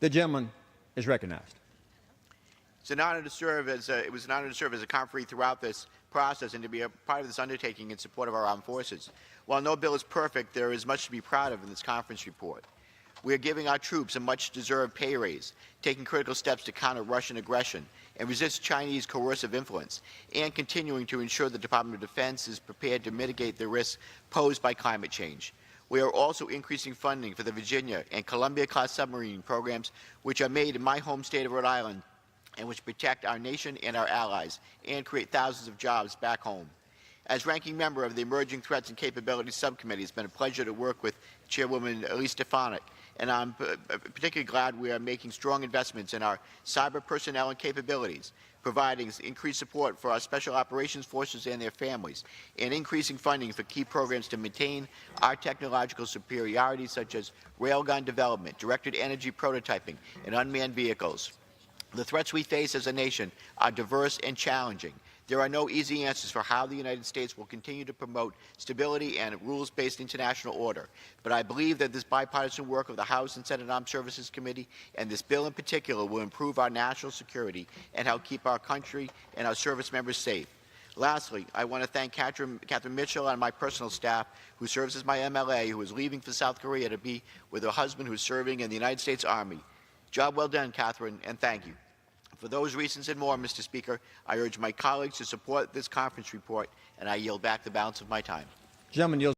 The gentleman is recognized. It's an honor to serve as it was an honor to serve as a conferee throughout this process and to be a part of this undertaking in support of our armed forces. While no bill is perfect, there is much to be proud of in this conference report. We are giving our troops a much-deserved pay raise, taking critical steps to counter Russian aggression and resist Chinese coercive influence, and continuing to ensure the Department of Defense is prepared to mitigate the risks posed by climate change. We are also increasing funding for the Virginia and Columbia-class submarine programs, which are made in my home state of Rhode Island and which protect our nation and our allies and create thousands of jobs back home. As ranking member of the Emerging Threats and Capabilities Subcommittee, it's been a pleasure to work with Chairwoman Elise Stefanik, and I'm particularly glad we are making strong investments in our cyber personnel and capabilities, providing increased support for our special operations forces and their families, and increasing funding for key programs to maintain our technological superiority, such as railgun development, directed energy prototyping, and unmanned vehicles. The threats we face as a nation are diverse and challenging. There are no easy answers for how the United States will continue to promote stability and rules-based international order. But I believe that this bipartisan work of the House and Senate Armed Services Committee and this bill in particular will improve our national security and help keep our country and our service members safe. Lastly, I want to thank Catherine Mitchell and my personal staff, who serves as my MLA, who is leaving for South Korea to be with her husband, who is serving in the United States Army. Job well done, Catherine, and thank you. For those reasons and more, Mr. Speaker, I urge my colleagues to support this conference report, and I yield back the balance of my time. Gentleman yields.